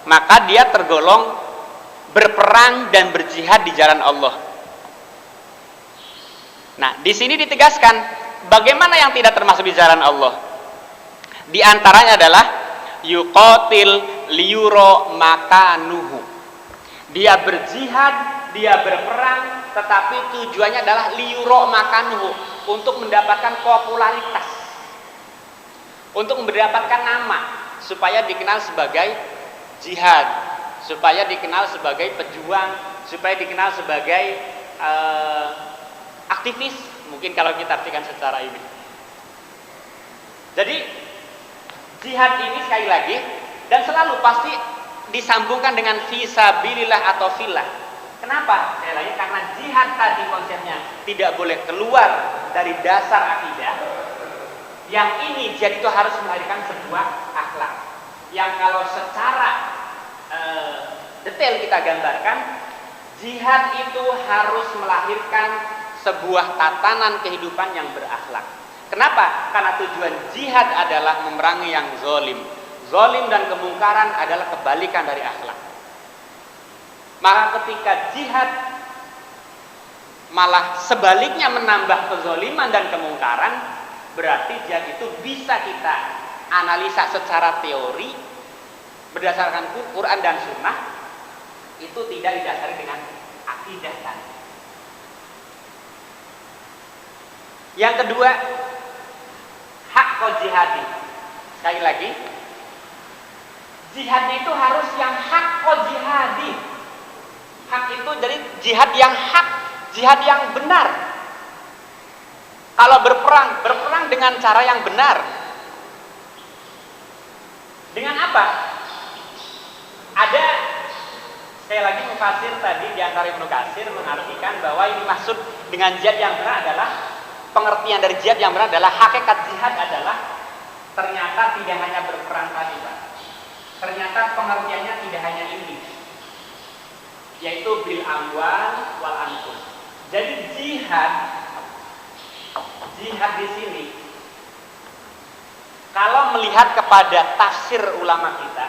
maka dia tergolong berperang dan berjihad di jalan Allah. Nah, di sini ditegaskan bagaimana yang tidak termasuk di jalan Allah. Di antaranya adalah yuqatil liyuro makanuhu. Dia berjihad dia berperang, tetapi tujuannya adalah liyuro makanuhu, untuk mendapatkan popularitas, untuk mendapatkan nama, supaya dikenal sebagai jihad, supaya dikenal sebagai pejuang, supaya dikenal sebagai aktivis, mungkin kalau kita artikan secara ini. Jadi jihad ini sekali lagi dan selalu pasti disambungkan dengan fisabilillah atau fillah. Kenapa? Sekali lagi karena jihad tadi konsepnya tidak boleh keluar dari dasar akidah. Yang ini jihad itu harus melahirkan sebuah akhlak yang kalau secara detail kita gambarkan, jihad itu harus melahirkan sebuah tatanan kehidupan yang berakhlak. Kenapa? Karena tujuan jihad adalah memerangi yang zalim. Zalim dan kemungkaran adalah kebalikan dari akhlak. Maka ketika jihad malah sebaliknya menambah kezaliman dan kemungkaran, berarti jihad itu bisa kita analisa secara teori berdasarkan Quran dan Sunnah, itu tidak didasari dengan akidah tadi. Yang kedua, hak jihadi. Sekali lagi, jihad itu harus yang hak jihadi. Hak itu jadi jihad yang hak, jihad yang benar. Kalau berperang dengan cara yang benar. Dengan apa? Ada sekali lagi mufasir tadi di antara Ibnu Katsir mengartikan bahwa ini maksud dengan jihad yang benar adalah, pengertian dari jihad yang benar adalah, hakikat jihad adalah ternyata tidak hanya berperang tadi, Pak. Ternyata pengertiannya tidak hanya ini, yaitu bil amwal wal anfus. Jadi jihad di sini kalau melihat kepada tafsir ulama kita,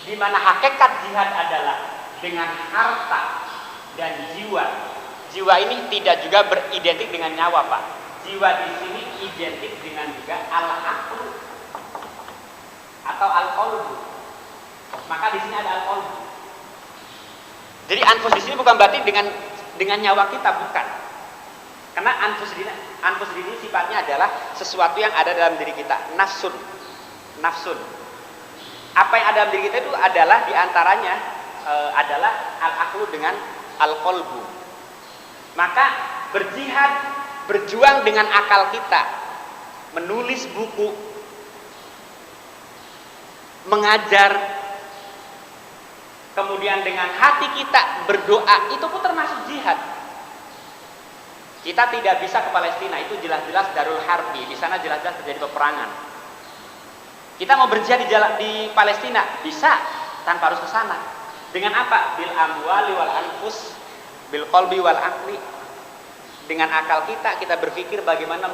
di mana hakikat jihad adalah dengan harta dan jiwa. Jiwa ini tidak juga beridentik dengan nyawa, Pak. Jiwa di sini identik dengan juga al-aqlu atau al-qalbu. Maka di sini ada al-qalbu. Jadi anfus di sini bukan berarti dengan nyawa kita, bukan. Karena anfus di sini sifatnya adalah sesuatu yang ada dalam diri kita, nafsun. Apa yang ada dalam diri kita itu adalah diantaranya adalah al-aqlu dengan al-qalbu. Maka berjihad, berjuang dengan akal kita, menulis buku, mengajar, kemudian dengan hati kita berdoa, itu pun termasuk jihad. Kita tidak bisa ke Palestina, itu jelas-jelas darul harbi, di sana jelas-jelas terjadi peperangan. Kita mau berjihad di Palestina, bisa tanpa harus ke sana. Dengan apa? Bil amwali wal anfus, bil qalbi wal aqli. Dengan akal kita berpikir bagaimana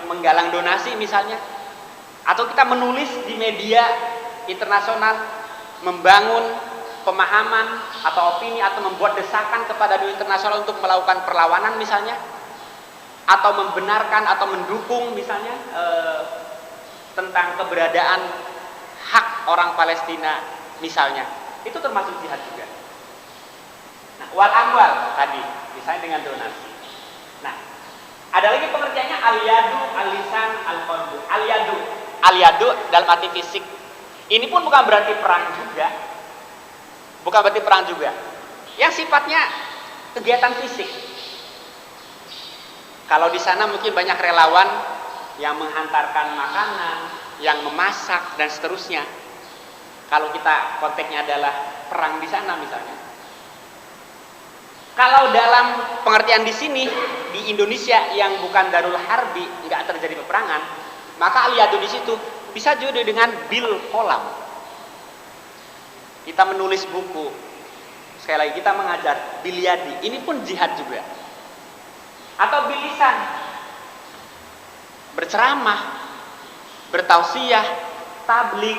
menggalang donasi misalnya, atau kita menulis di media internasional, membangun pemahaman atau opini, atau membuat desakan kepada dunia internasional untuk melakukan perlawanan misalnya, atau membenarkan atau mendukung misalnya tentang keberadaan hak orang Palestina misalnya, itu termasuk jihad juga. Nah, wal amwal tadi misalnya dengan donasi. Nah, ada lagi pengertiannya al-yadu, al-lisan, al-qalbu. Al-yadu dalam arti fisik. Ini pun bukan berarti perang juga. Yang sifatnya kegiatan fisik. Kalau di sana mungkin banyak relawan yang menghantarkan makanan, yang memasak dan seterusnya. Kalau kita konteksnya adalah perang di sana misalnya. Kalau dalam pengertian di sini di Indonesia yang bukan darul harbi, nggak terjadi peperangan, maka al-yadu di situ bisa juga dengan bil kolam. Kita menulis buku, sekali lagi kita mengajar bil yadi, ini pun jihad juga. Atau bil lisan, berceramah, bertausiah, tablik,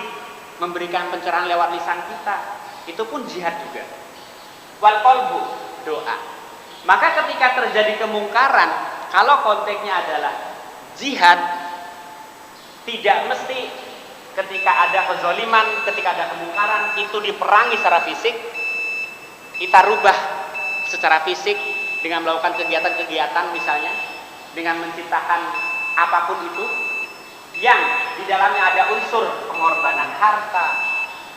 memberikan pencerahan lewat lisan kita, itu pun jihad juga. Wal qalbu, doa. Maka ketika terjadi kemungkaran, kalau konteksnya adalah jihad, tidak mesti ketika ada kezaliman, ketika ada kemungkaran itu diperangi secara fisik. kita rubah secara fisik dengan melakukan kegiatan-kegiatan misalnya, dengan menciptakan apapun itu yang di dalamnya ada unsur pengorbanan harta,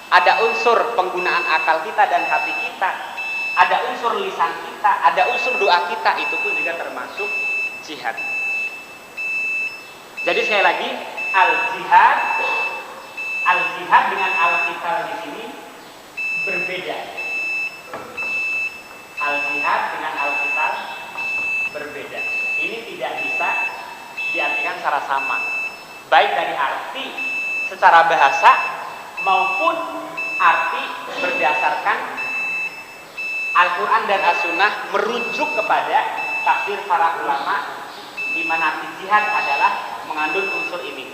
ada unsur penggunaan akal kita dan hati kita, ada unsur lisan kita, ada unsur doa kita, itu pun juga termasuk jihad. Jadi sekali lagi, al-jihad dengan al-qital di sini berbeda. Al-jihad dengan al-qital berbeda. Ini tidak bisa diartikan secara sama, baik dari arti secara bahasa maupun arti berdasarkan Al-Quran dan As-Sunnah merujuk kepada tafsir para ulama, di mana arti jihad adalah mengandung unsur ini.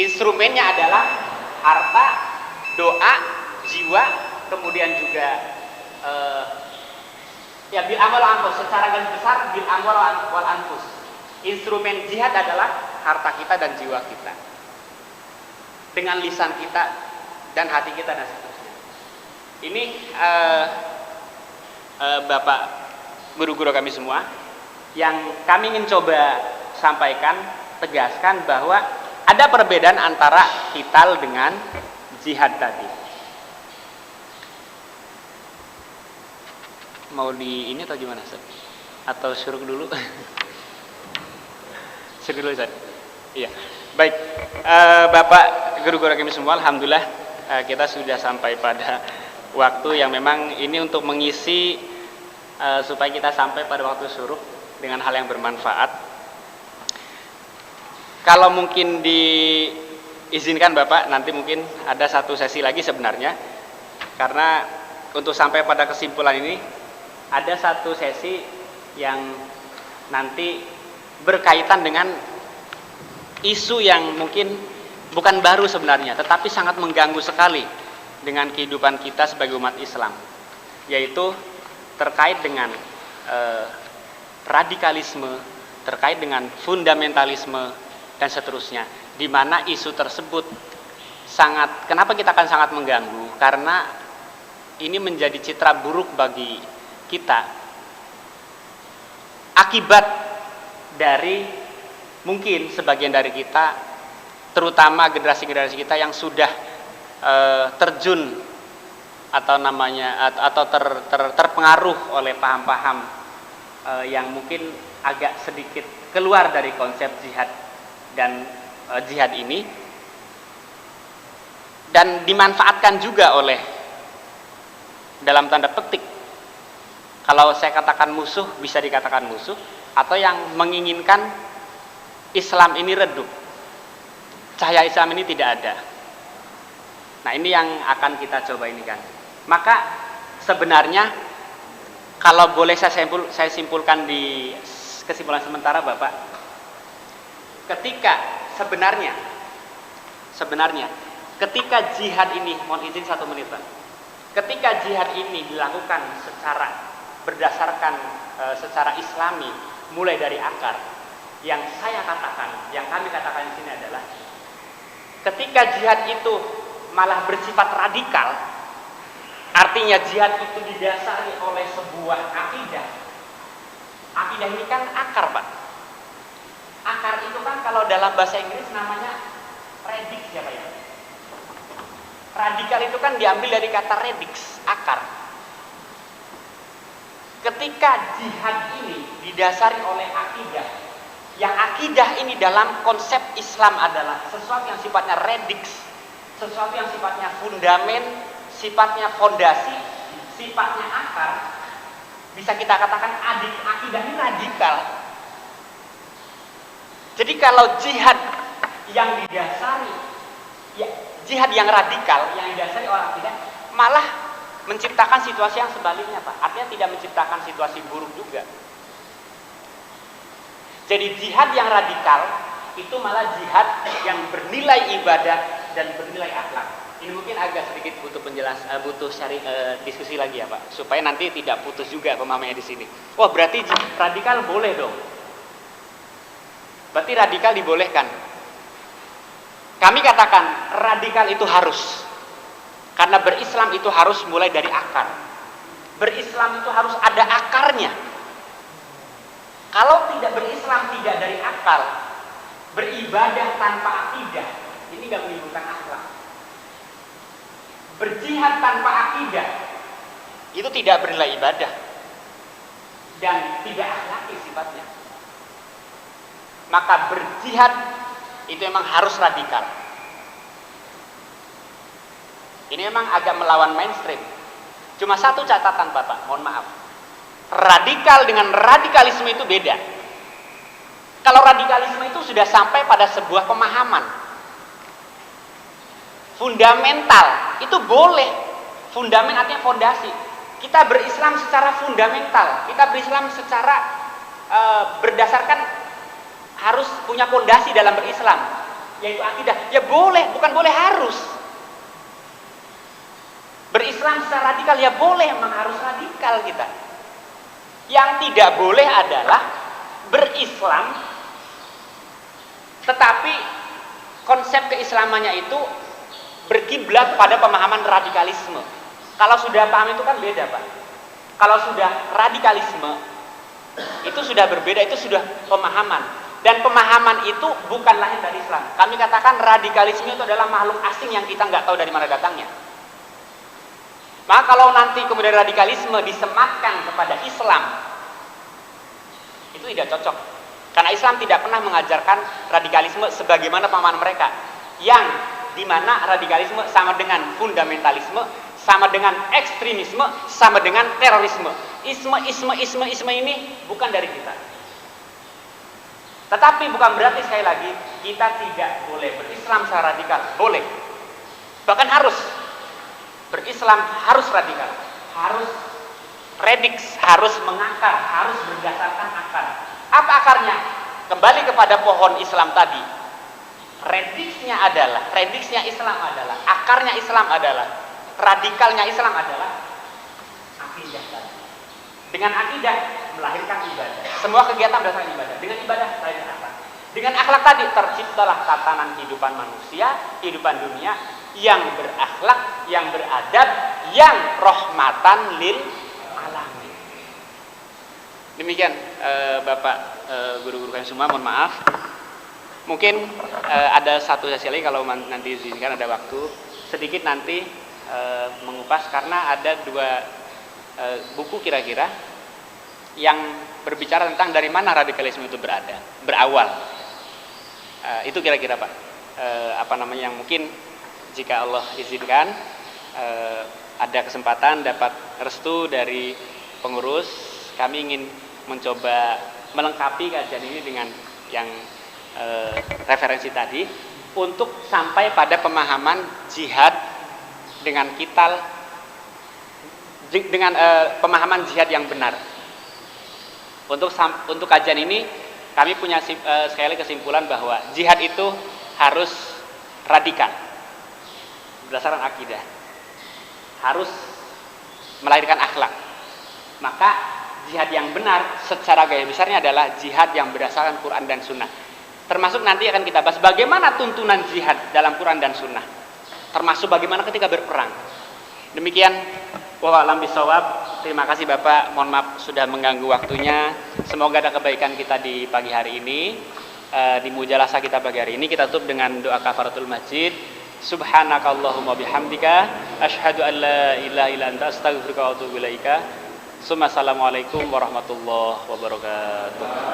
Instrumennya adalah harta, doa, jiwa, kemudian juga bil amwal wal anfus. Secara garis besar bil amwal wal anfus. Instrumen jihad adalah harta kita dan jiwa kita, dengan lisan kita dan hati kita dan seterusnya. Ini Bapak guru-guru kami semua, yang kami ingin coba sampaikan, tegaskan bahwa ada perbedaan antara qital dengan jihad tadi. Mau di ini atau gimana, Ustaz? Atau suruh dulu? Suruh dulu, Ustaz. Iya. Baik, Bapak guru-guru kami semua, alhamdulillah kita sudah sampai pada waktu yang memang ini untuk mengisi supaya kita sampai pada waktu syuruk dengan hal yang bermanfaat. Kalau mungkin diizinkan Bapak, nanti mungkin ada satu sesi lagi sebenarnya, karena untuk sampai pada kesimpulan ini ada satu sesi yang nanti berkaitan dengan isu yang mungkin bukan baru sebenarnya, tetapi sangat mengganggu sekali dengan kehidupan kita sebagai umat Islam, yaitu terkait dengan radikalisme, terkait dengan fundamentalisme dan seterusnya, di mana isu tersebut sangat, kenapa kita akan sangat mengganggu? Karena ini menjadi citra buruk bagi kita akibat dari mungkin sebagian dari kita, terutama generasi-generasi kita yang sudah terjun atau namanya atau terpengaruh oleh paham-paham yang mungkin agak sedikit keluar dari konsep jihad dan jihad ini, dan dimanfaatkan juga oleh, dalam tanda petik, kalau saya katakan musuh, bisa dikatakan musuh, atau yang menginginkan Islam ini redup, cahaya Islam ini tidak ada. Nah, ini yang akan kita coba ini kan. Maka sebenarnya kalau boleh saya simpulkan di kesimpulan sementara Bapak, ketika sebenarnya ketika jihad ini, mohon izin 1 menit Pak, ketika jihad ini dilakukan berdasarkan secara Islami, mulai dari akar, yang kami katakan di sini adalah ketika jihad itu malah bersifat radikal, artinya jihad itu didasari oleh sebuah akidah. Akidah ini kan akar, Pak. Akar itu kan kalau dalam bahasa Inggris namanya radix ya, Pak ya. Radikal itu kan diambil dari kata radix, akar. Ketika jihad ini didasari oleh akidah, yang akidah ini dalam konsep Islam adalah sesuatu yang sifatnya radix, sesuatu yang sifatnya fundamen, sifatnya fondasi, sifatnya akar, bisa kita katakan akidah ini radikal. Jadi kalau jihad yang didasari, ya, jihad yang radikal yang didasari oleh akidah, malah menciptakan situasi yang sebaliknya, Pak. Artinya tidak menciptakan situasi buruk juga. Jadi jihad yang radikal itu malah jihad yang bernilai ibadah dan bernilai akhlak. Ini mungkin agak sedikit butuh diskusi lagi ya, Pak, supaya nanti tidak putus juga pemahamannya di sini. Oh, berarti radikal boleh dong. Berarti radikal dibolehkan. Kami katakan radikal itu harus. Karena berislam itu harus mulai dari akar. Berislam itu harus ada akarnya. Kalau tidak berislam tidak dari akal, beribadah tanpa akidah, ini gak menimbulkan akhlak. Berjihad tanpa akidah, itu tidak bernilai ibadah dan tidak akhlaki sifatnya. Maka berjihad itu memang harus radikal. Ini memang agak melawan mainstream. Cuma satu catatan Bapak, mohon maaf. Radikal dengan radikalisme itu beda. Kalau radikalisme itu sudah sampai pada sebuah pemahaman fundamental, itu boleh. Fundament artinya fondasi. Kita berislam secara fundamental. Kita berislam secara berdasarkan harus punya fondasi dalam berislam, yaitu akidah. Ya boleh, bukan boleh, harus. Berislam secara radikal ya boleh, memang harus radikal kita. Yang tidak boleh adalah berislam tetapi konsep keislamannya itu berkiblat pada pemahaman radikalisme. Kalau sudah paham itu kan beda, Pak. Kalau sudah radikalisme itu sudah berbeda, itu sudah pemahaman. Dan pemahaman itu bukan lahir dari Islam. Kami katakan radikalisme itu adalah makhluk asing yang kita nggak tahu dari mana datangnya. Maka kalau nanti kemudian radikalisme disematkan kepada Islam, itu tidak cocok. Karena Islam tidak pernah mengajarkan radikalisme sebagaimana pemahaman mereka, yang dimana radikalisme sama dengan fundamentalisme, sama dengan ekstremisme, sama dengan terorisme. Isme ini bukan dari kita. Tetapi bukan berarti, sekali lagi, kita tidak boleh berislam secara radikal. Boleh. Bahkan harus. Berislam harus radikal. Harus rediks, harus mengakar, harus berdasarkan akar. Apa akarnya? Kembali kepada pohon Islam tadi. Rediksnya Islam adalah, akarnya Islam adalah, radikalnya Islam adalah akidah tadi. Dengan akidah melahirkan ibadah. Semua kegiatan berdasarkan ibadah. Dengan ibadah lahirkan akhlak. Dengan akhlak tadi terciptalah tatanan kehidupan manusia, kehidupan dunia yang berakhlak, yang beradab, yang rahmatan lil alamin. Demikian Bapak guru-guru kami semua, mohon maaf. Mungkin ada satu sesi lagi kalau nanti izinkan, ada waktu sedikit nanti mengupas, karena ada dua buku kira-kira yang berbicara tentang dari mana radikalisme itu berawal. Itu kira-kira Pak, yang mungkin jika Allah izinkan ada kesempatan dapat restu dari pengurus, kami ingin mencoba melengkapi kajian ini dengan yang referensi tadi, untuk sampai pada pemahaman jihad dengan kital, dengan pemahaman jihad yang benar. Untuk kajian ini kami punya sekali kesimpulan bahwa jihad itu harus radikal berdasarkan akidah, harus melahirkan akhlak. Maka jihad yang benar secara gaya besarnya adalah jihad yang berdasarkan Quran dan Sunnah. Termasuk nanti akan kita bahas bagaimana tuntunan jihad dalam Quran dan Sunnah, termasuk bagaimana ketika berperang. Demikian, wallahu bisawab. Terima kasih Bapak, mohon maaf sudah mengganggu waktunya. Semoga ada kebaikan kita di pagi hari ini, di mujalasah kita pagi hari ini. Kita tutup dengan doa kafaratul masjid. Subhanakallahumma bihamdika asyhadu an la ilaha illa anta astaghfiruka wa atubu ilaika. Assalamualaikum warahmatullahi wabarakatuh.